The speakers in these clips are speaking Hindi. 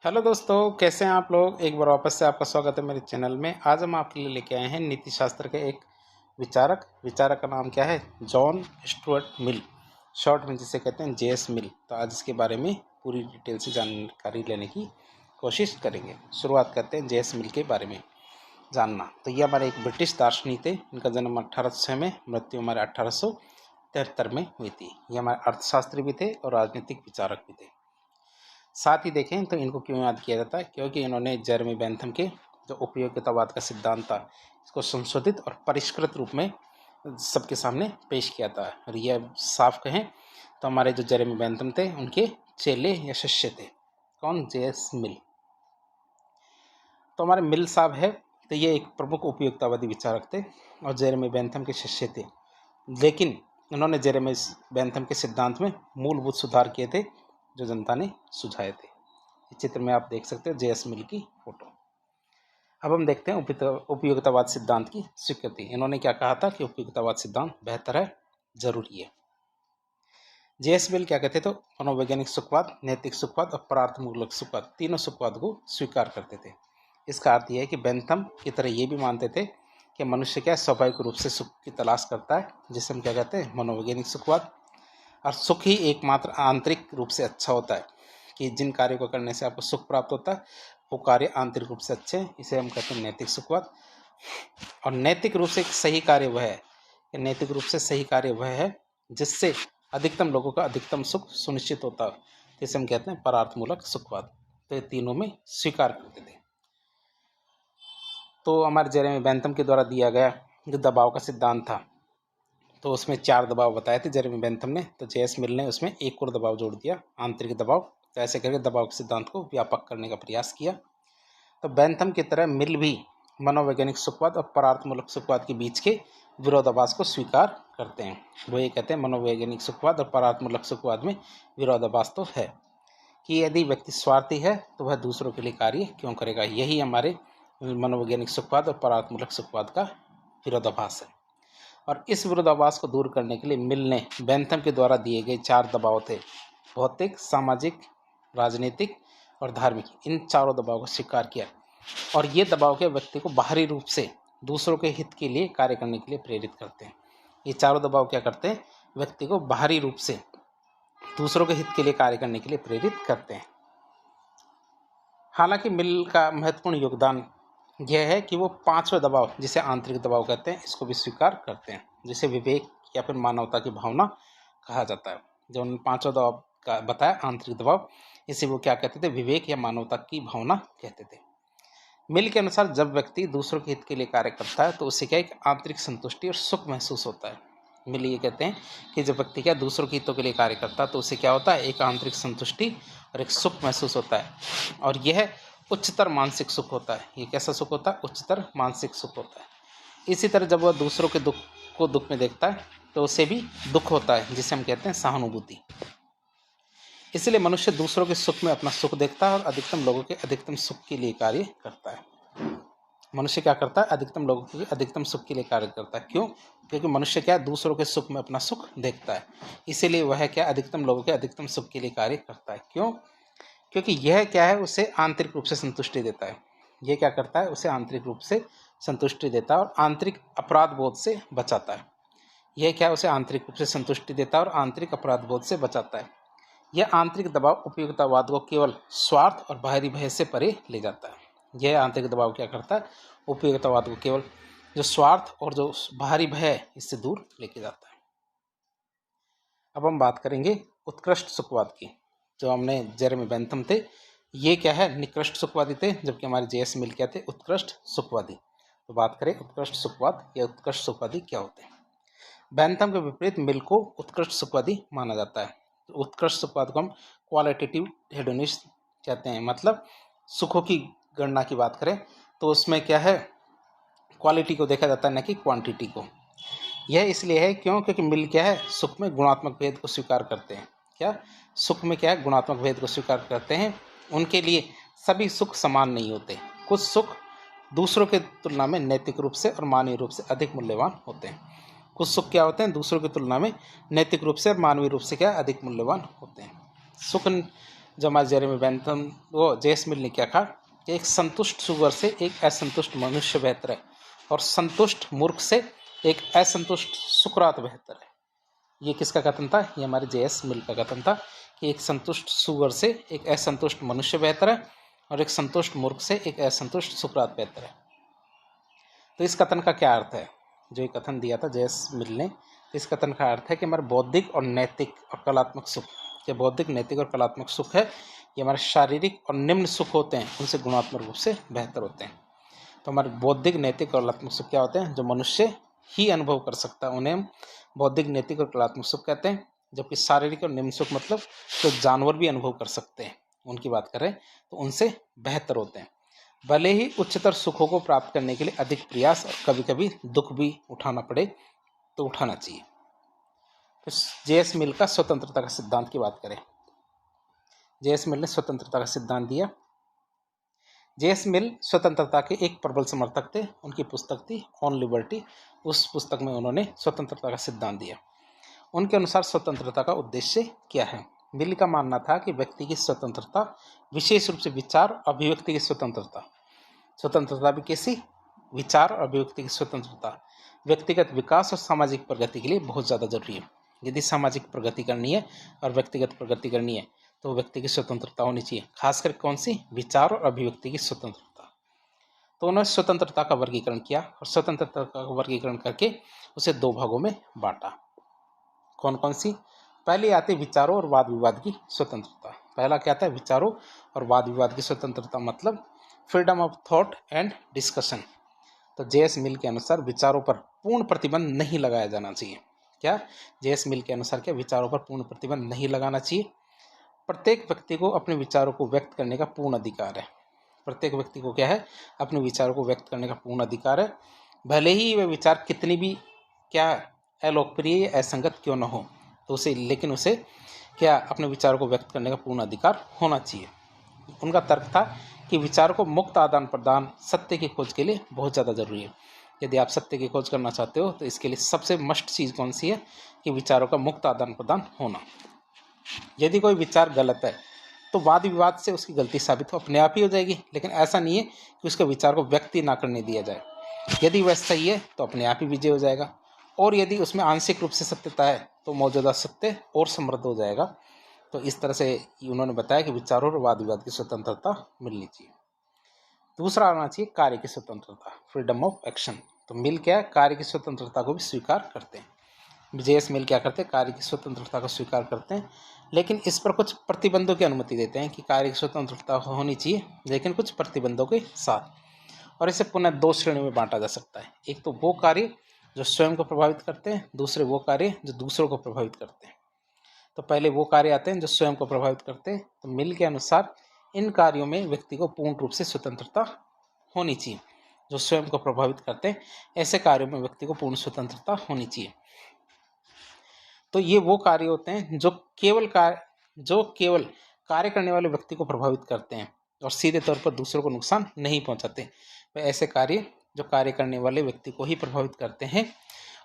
हेलो दोस्तों, कैसे हैं आप लोग। एक बार वापस से आपका स्वागत है मेरे चैनल में। आज हम आपके लिए लेके आए हैं नीति शास्त्र के एक विचारक का नाम क्या है, जॉन स्टुअर्ट मिल, शॉर्ट में जिसे कहते हैं जेएस मिल। तो आज इसके बारे में पूरी डिटेल से जानकारी लेने की कोशिश करेंगे। शुरुआत करते हैं जेएस मिल के बारे में जानना। तो ये हमारे एक ब्रिटिश दार्शनिक थे। इनका जन्म 1806 में, मृत्यु हमारे 1873 में हुई थी। ये हमारे अर्थशास्त्री भी थे और राजनीतिक विचारक भी थे। साथ ही देखें तो इनको क्यों याद किया जाता है, क्योंकि इन्होंने जेरेमी बेंथम के जो उपयोगितावाद का सिद्धांत था, इसको संशोधित और परिष्कृत रूप में सबके सामने पेश किया था। और यह साफ कहें तो हमारे जो जेरेमी बेंथम थे उनके चेले या शिष्य थे। कौन? जेएस मिल। तो हमारे मिल साहब है, तो ये एक प्रमुख उपयोगितावादी विचारक थे और जेरेमी बेंथम के शिष्य थे। लेकिन उन्होंने जेरेमी बेंथम के सिद्धांत में मूलभूत सुधार किए थे जो जनता ने सुझाए थे। इस चित्र में आप देख सकते हो जेएस मिल की फोटो। अब हम देखते हैं उपयोगितावाद सिद्धांत की स्वीकृति। इन्होंने क्या कहा था कि उपयोगितावाद सिद्धांत बेहतर है, जरूरी है। जेएस मिल क्या कहते, तो मनोवैज्ञानिक सुखवाद, नैतिक सुखवाद और परार्थमूलक सुखवाद, तीनों सुखवाद को स्वीकार करते थे। इसका अर्थ यह है कि बेंथम की तरह ये भी मानते थे कि मनुष्य क्या स्वाभाविक रूप से सुख की तलाश करता है, जिसे हम क्या कहते हैं, मनोवैज्ञानिक सुखवाद। और सुख ही एकमात्र आंतरिक रूप से अच्छा होता है, कि जिन कार्यों को करने से आपको सुख प्राप्त होता है वो कार्य आंतरिक रूप से अच्छे हैं, इसे हम कहते हैं नैतिक सुखवाद। और नैतिक रूप से एक सही कार्य वह है, कि नैतिक रूप से सही कार्य वह है जिससे अधिकतम लोगों का अधिकतम सुख सुनिश्चित होता है, जिसे हम कहते हैं परार्थमूलक सुखवाद। तो ये तीनों में स्वीकार करते थे। तो हमारे जेरेमी बेंथम के द्वारा दिया गया जो दबाव का सिद्धांत था, तो उसमें 4 दबाव बताए थे जेरेमी बेंथम ने। तो जेएस मिल ने उसमें एक और दबाव जोड़ दिया, आंतरिक दबाव। तो ऐसे करके दबाव के सिद्धांत को व्यापक करने का प्रयास किया। तो बेंथम की तरह मिल भी मनोवैज्ञानिक सुखवाद और परार्थमूलक सुखवाद के बीच के विरोधाभास को स्वीकार करते हैं। वो ये कहते हैं मनोवैज्ञानिक सुखवाद और परार्थमूलक सुखवाद में विरोधाभास तो है, कि यदि व्यक्ति स्वार्थी है तो वह दूसरों के लिए कार्य क्यों करेगा। यही हमारे मनोवैज्ञानिक सुखवाद और परार्थमूलक सुखवाद का विरोधाभास है। और इस विरोधाभास को दूर करने के लिए मिल ने बेंथम के द्वारा दिए गए 4 दबाव थे, भौतिक, सामाजिक, राजनीतिक और धार्मिक, इन चारों दबाव को स्वीकार किया। और ये दबाव के व्यक्ति को बाहरी रूप से दूसरों के हित के लिए कार्य करने के लिए प्रेरित करते हैं। ये चारों दबाव क्या करते हैं, व्यक्ति को बाहरी रूप से दूसरों के हित के लिए कार्य करने के लिए प्रेरित करते हैं। हालांकि मिल का महत्वपूर्ण योगदान यह है कि वो 5वां दबाव, जिसे आंतरिक दबाव कहते हैं, इसको भी स्वीकार करते हैं, जिसे विवेक या फिर मानवता की भावना कहा जाता है। जो उन्होंने 5वां दबाव का बताया, आंतरिक दबाव, इसे वो क्या कहते थे, विवेक या मानवता की भावना कहते थे। मिल के अनुसार जब व्यक्ति दूसरों के हित के लिए कार्य करता है तो उससे क्या एक आंतरिक संतुष्टि और सुख महसूस होता है। मिल ये कहते हैं कि जब व्यक्ति क्या दूसरों के हितों के लिए कार्य करता है तो उससे क्या होता है, एक आंतरिक संतुष्टि और एक सुख महसूस होता है। और यह उच्चतर मानसिक सुख होता है। ये कैसा सुख होता है? उच्चतर मानसिक सुख होता है। इसी तरह जब वह दूसरों के दुख को दुख में देखता है तो उसे भी दुख होता है, जिसे हम कहते हैं सहानुभूति। इसलिए मनुष्य दूसरों के सुख में अपना सुख देखता है और अधिकतम लोगों के अधिकतम सुख के लिए कार्य करता है। मनुष्य क्या करता है? अधिकतम लोगों के अधिकतम सुख के लिए कार्य करता है। क्यों? क्योंकि मनुष्य क्या दूसरों के सुख में अपना सुख देखता है, इसीलिए वह क्या अधिकतम लोगों के अधिकतम सुख के लिए कार्य करता है। क्यों? क्योंकि यह क्या है, उसे आंतरिक रूप से संतुष्टि देता है। यह क्या करता है? उसे आंतरिक रूप से संतुष्टि देता है और आंतरिक अपराध बोध से बचाता है। यह क्या है? उसे आंतरिक रूप से संतुष्टि देता है और आंतरिक अपराध बोध से बचाता है। यह आंतरिक दबाव उपयोगितावाद को केवल स्वार्थ और बाहरी भय से परे ले जाता है। यह आंतरिक दबाव क्या करता है? उपयोगितावाद को केवल जो स्वार्थ और जो बाहरी भय है इससे दूर लेके जाता है। अब हम बात करेंगे उत्कृष्ट सुखवाद की। जो हमने जेरेमी बेंथम थे, ये क्या है, निकृष्ट सुखवादी थे, जबकि हमारे जेएस मिल क्या थे, उत्कृष्ट सुखवादी। तो बात करें उत्कृष्ट सुखवाद या उत्कृष्ट सुखवादी क्या होते हैं। बेंथम के विपरीत मिल को उत्कृष्ट सुखवादी माना जाता है। तो उत्कृष्ट सुखवाद को हम क्वालिटेटिव हेडोनिस्ट कहते हैं। मतलब सुखों की गणना की बात करें तो उसमें क्या है, क्वालिटी को देखा जाता है, न कि क्वांटिटी को। यह इसलिए है क्योंकि मिल क्या है, सुख में गुणात्मक भेद को स्वीकार करते हैं। क्या सुख में क्या है, गुणात्मक भेद को स्वीकार करते हैं। उनके लिए सभी सुख समान नहीं होते। कुछ सुख दूसरों के तुलना में नैतिक रूप से और मानवीय रूप से अधिक मूल्यवान होते हैं। कुछ सुख क्या होते हैं, दूसरों की तुलना में नैतिक रूप से और मानवीय रूप से क्या अधिक मूल्यवान होते हैं। सुख जो हमारे जेरेमी बेंथम वो जेएस मिल ने क्या कहा कि एक संतुष्ट सुअर से एक असंतुष्ट मनुष्य बेहतर है, और संतुष्ट मूर्ख से एक असंतुष्ट सुकरात बेहतर है। ये किसका कथन था? ये हमारे जेएस मिल का कथन था कि एक संतुष्ट सुअर से एक असंतुष्ट मनुष्य बेहतर है, और एक संतुष्ट मूर्ख से एक असंतुष्ट सुकरात बेहतर है। तो इस कथन का क्या अर्थ है? जो ये कथन दिया था जेएस मिल ने, इस कथन का अर्थ है कि हमारे बौद्धिक और नैतिक और कलात्मक सुख, ये बौद्धिक, नैतिक और कलात्मक सुख है, ये हमारे शारीरिक और निम्न सुख होते हैं, उनसे गुणात्मक रूप से बेहतर होते हैं। तो हमारे बौद्धिक, नैतिक और कलात्मक सुख क्या होते हैं? जो मनुष्य ही अनुभव कर सकता है, उन्हें हम बौद्धिक, नैतिक और कलात्मक सुख कहते हैं। जबकि शारीरिक और निम्न सुख मतलब जो जानवर भी अनुभव कर सकते हैं, उनकी बात करें तो उनसे बेहतर होते हैं। भले ही उच्चतर सुखों को प्राप्त करने के लिए अधिक प्रयास और कभी कभी दुख भी उठाना पड़े तो उठाना चाहिए। तो जेएस मिल का स्वतंत्रता का सिद्धांत की बात करें, जेएस मिल ने स्वतंत्रता का सिद्धांत दिया। जेएस मिल स्वतंत्रता के एक प्रबल समर्थक थे। उनकी पुस्तक थी ऑन लिबर्टी। उस पुस्तक में उन्होंने स्वतंत्रता का सिद्धांत दिया। उनके अनुसार स्वतंत्रता का उद्देश्य क्या है? मिल का मानना था कि व्यक्ति की स्वतंत्रता, विशेष रूप से विचार और अभिव्यक्ति की स्वतंत्रता, स्वतंत्रता भी कैसी? विचार और अभिव्यक्ति की स्वतंत्रता व्यक्तिगत विकास और सामाजिक प्रगति के लिए बहुत ज़्यादा जरूरी है। यदि सामाजिक प्रगति करनी है और व्यक्तिगत प्रगति करनी है तो व्यक्ति की स्वतंत्रता होनी चाहिए, खासकर कौन सी? विचार और अभिव्यक्ति की स्वतंत्रता। तो उन्होंने स्वतंत्रता का वर्गीकरण किया और स्वतंत्रता का वर्गीकरण करके उसे दो भागों में बांटा। कौन कौन सी? पहले आती विचारों और वाद विवाद की स्वतंत्रता। पहला क्या आता है? विचारों और वाद विवाद की स्वतंत्रता, मतलब freedom of thought and discussion. तो जेएस मिल के अनुसार विचारों पर पूर्ण प्रतिबंध नहीं लगाया जाना चाहिए। क्या? जेएस मिल के अनुसार क्या? विचारों पर पूर्ण प्रतिबंध नहीं लगाना चाहिए। प्रत्येक व्यक्ति को अपने विचारों को व्यक्त करने का पूर्ण अधिकार है। प्रत्येक व्यक्ति को क्या है? अपने विचारों को व्यक्त करने का पूर्ण अधिकार है, भले ही वे विचार कितनी भी क्या अलोकप्रिय या असंगत क्यों न हो, तो उसे, लेकिन उसे क्या अपने विचारों को व्यक्त करने का पूर्ण अधिकार होना चाहिए। उनका तर्क था कि विचारों को मुक्त आदान प्रदान सत्य की खोज के लिए बहुत ज़्यादा जरूरी है। यदि आप सत्य की खोज करना चाहते हो तो इसके लिए सबसे मस्ट चीज़ कौन सी है? कि विचारों का मुक्त आदान प्रदान होना। यदि कोई विचार गलत है तो वाद विवाद से उसकी गलती साबित अपने आप ही हो जाएगी, लेकिन ऐसा नहीं है कि उसके विचार को व्यक्ति ना करने दिया जाए। यदि वह सही है तो अपने आप ही विजय हो जाएगा, और यदि उसमें आंशिक रूप से सत्यता है तो मौजूदा सत्य और समृद्ध हो जाएगा। तो इस तरह से उन्होंने बताया कि विचारों और वाद विवाद की स्वतंत्रता मिलनी चाहिए। दूसरा आना चाहिए कार्य की स्वतंत्रता, फ्रीडम ऑफ एक्शन। तो मिल क्या है? कार्य की स्वतंत्रता को भी स्वीकार करते हैं। जेएस मिल क्या करते हैं? कार्य की स्वतंत्रता को स्वीकार करते हैं, लेकिन इस पर कुछ प्रतिबंधों की अनुमति देते हैं कि कार्य की स्वतंत्रता होनी चाहिए, लेकिन कुछ प्रतिबंधों के साथ। और इसे पुनः दो श्रेणियों में बांटा जा सकता है। एक तो वो कार्य जो स्वयं को प्रभावित करते हैं, दूसरे वो कार्य जो दूसरों को प्रभावित करते हैं। तो पहले वो कार्य आते हैं जो स्वयं को प्रभावित करते हैं। तो मिल के अनुसार इन कार्यों में व्यक्ति को पूर्ण रूप से स्वतंत्रता होनी चाहिए। जो स्वयं को प्रभावित करते हैं, ऐसे कार्यों में व्यक्ति को पूर्ण स्वतंत्रता होनी चाहिए। तो ये वो कार्य होते हैं जो केवल कार्य करने वाले व्यक्ति को प्रभावित करते हैं और सीधे तौर पर दूसरों को नुकसान नहीं पहुंचाते। वे ऐसे कार्य जो कार्य करने वाले व्यक्ति को ही प्रभावित करते हैं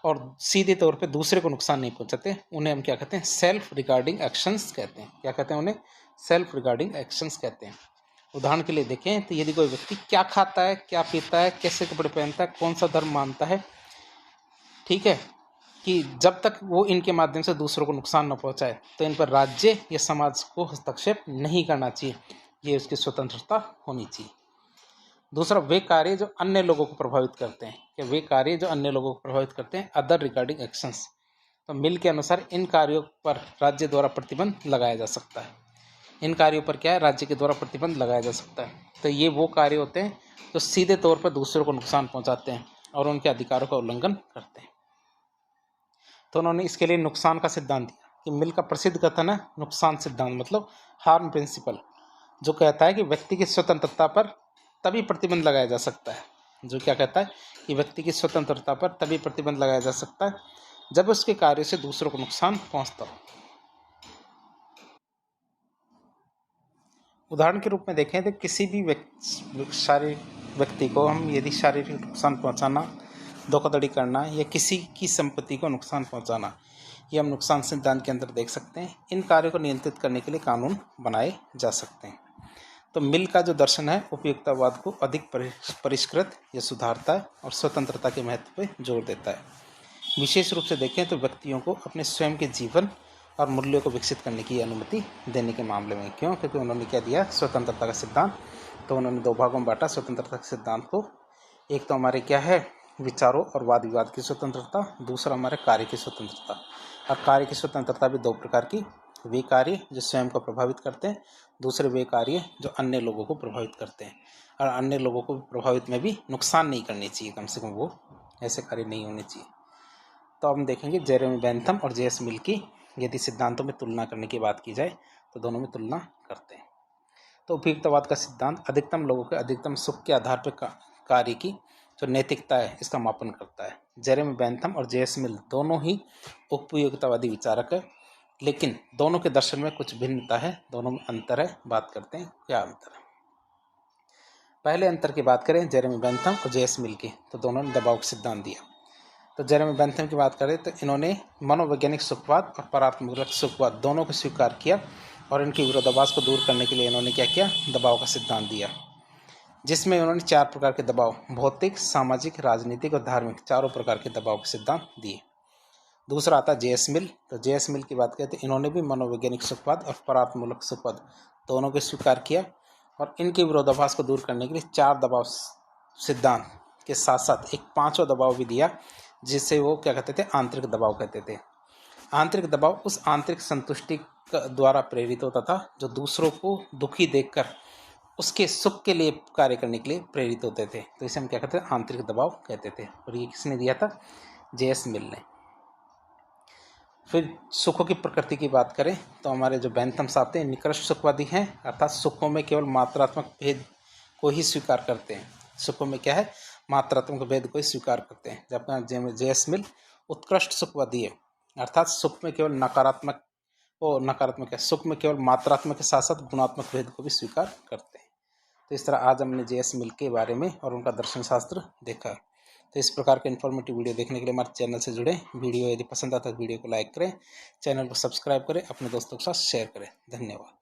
और सीधे तौर पे दूसरे को नुकसान नहीं पहुंचाते, उन्हें हम क्या कहते हैं? सेल्फ रिगार्डिंग एक्शंस कहते हैं। क्या कहते हैं उन्हें? सेल्फ रिगार्डिंग एक्शंस कहते हैं। उदाहरण के लिए देखें तो यदि कोई व्यक्ति क्या खाता है, क्या पीता है, कैसे कपड़े पहनता है, कौन सा धर्म मानता है, ठीक है, कि जब तक वो इनके माध्यम से दूसरों को नुकसान न पहुंचाए तो इन पर राज्य या समाज को हस्तक्षेप नहीं करना चाहिए। ये उसकी स्वतंत्रता होनी चाहिए। दूसरा, वे कार्य जो अन्य लोगों को प्रभावित करते हैं, कि वे कार्य जो अन्य लोगों को प्रभावित करते हैं, अदर रिगार्डिंग एक्शंस। तो मिल के अनुसार इन कार्यों पर राज्य द्वारा प्रतिबंध लगाया जा सकता है। इन कार्यों पर क्या है? राज्य के द्वारा प्रतिबंध लगाया जा सकता है। तो ये वो कार्य होते हैं जो सीधे तौर पर दूसरों को नुकसान पहुंचाते हैं और उनके अधिकारों का उल्लंघन करते हैं। तो उन्होंने इसके लिए नुकसान का सिद्धांत दिया कि मिल का प्रसिद्ध कथन है नुकसान सिद्धांत, मतलब हार्म प्रिंसिपल, जो कहता है कि व्यक्ति की स्वतंत्रता पर तभी प्रतिबंध लगाया जा सकता है। जो क्या कहता है कि व्यक्ति की स्वतंत्रता पर तभी प्रतिबंध लगाया जा सकता है जब उसके कार्य से दूसरों को नुकसान पहुंचता हो। उदाहरण के रूप में देखें तो किसी भी व्यक्ति को हम यदि शारीरिक नुकसान पहुंचाना, धोखाधड़ी करना या किसी की संपत्ति को नुकसान पहुंचाना, ये हम नुकसान सिद्धांत के अंदर देख सकते हैं। इन कार्यों को नियंत्रित करने के लिए कानून बनाए जा सकते हैं। तो मिल का जो दर्शन है उपयुक्ततावाद को अधिक परिष्कृत या सुधारता है और स्वतंत्रता के महत्व पर जोर देता है। विशेष रूप से देखें तो व्यक्तियों को अपने स्वयं के जीवन और मूल्यों को विकसित करने की अनुमति देने के मामले में। क्यों? क्योंकि उन्होंने क्या दिया? स्वतंत्रता का सिद्धांत। तो उन्होंने दो भागों में बांटा स्वतंत्रता के सिद्धांत को। एक तो हमारे क्या है? विचारों और वाद विवाद की स्वतंत्रता, दूसरा हमारे कार्य की स्वतंत्रता। और कार्य की स्वतंत्रता भी दो प्रकार की, वे कार्य जो स्वयं को प्रभावित करते हैं, दूसरे वे कार्य जो अन्य लोगों को प्रभावित करते हैं। और अन्य लोगों को प्रभावित में भी नुकसान नहीं करनी चाहिए, कम से कम वो ऐसे कार्य नहीं होने चाहिए। तो हम देखेंगे जेरेमी बेंथम और जे.एस. मिल की यदि सिद्धांतों में तुलना करने की बात की जाए तो दोनों में तुलना करते हैं। तो उपयुक्ततावाद का सिद्धांत अधिकतम लोगों के अधिकतम सुख के आधार पर कार्य की जो नैतिकता है इसका मापन करता है। जेरेमी बेंथम और जे.एस. मिल दोनों ही उपयुक्ततावादी विचारक है, लेकिन दोनों के दर्शन में कुछ भिन्नता है, दोनों में अंतर है। बात करते हैं क्या अंतर है। पहले अंतर की बात करें जेरेमी बेंथम और जे.एस. मिल की, तो दोनों ने दबाव का सिद्धांत दिया। तो जेरेमी बेंथम की बात करें तो इन्होंने मनोवैज्ञानिक सुखवाद और परात्मक सुखवाद दोनों को स्वीकार किया और इनके विरोधाभास को दूर करने के लिए इन्होंने क्या किया? दबाव का सिद्धांत दिया, जिसमें उन्होंने 4 प्रकार के दबाव, भौतिक, सामाजिक, राजनीतिक और धार्मिक, चारों प्रकार के दबाव के सिद्धांत दिए। दूसरा आता है जे.एस. मिल। तो जे.एस. मिल की बात करें तो इन्होंने भी मनोवैज्ञानिक सुखवाद और परात्मक सुखवाद दोनों को स्वीकार किया और इनके विरोधाभास को दूर करने के लिए 4 दबाव सिद्धांत के साथ साथ एक 5वां दबाव भी दिया, जिसे वो क्या कहते थे? आंतरिक दबाव कहते थे। आंतरिक दबाव उस आंतरिक संतुष्टि द्वारा प्रेरित होता था जो दूसरों को दुखी देखकर उसके सुख के लिए कार्य करने के लिए प्रेरित होते थे। तो इसे हम क्या कहते हैं? आंतरिक दबाव कहते थे। और ये किसने दिया था? जे.एस. मिल ने। फिर सुखों की प्रकृति की बात करें तो हमारे जो बेंथम साहब थे निकृष्ट सुखवादी हैं, अर्थात सुखों में केवल मात्रात्मक भेद को ही स्वीकार करते हैं। सुखों में क्या है? मात्रात्मक भेद को ही स्वीकार करते हैं। जबकि जे.एस. मिल उत्कृष्ट सुखवादी है, अर्थात सुख में केवल नकारात्मक है, सुख में केवल मात्रात्मक के साथ साथ गुणात्मक भेद को भी स्वीकार करते हैं। तो इस तरह आज हमने जे.एस. मिल के बारे में और उनका दर्शन शास्त्र देखा। तो इस प्रकार के इन्फॉर्मेटिव वीडियो देखने के लिए हमारे चैनल से जुड़े। वीडियो यदि पसंद आता है तो वीडियो को लाइक करें, चैनल को सब्सक्राइब करें, अपने दोस्तों के साथ शेयर करें। धन्यवाद।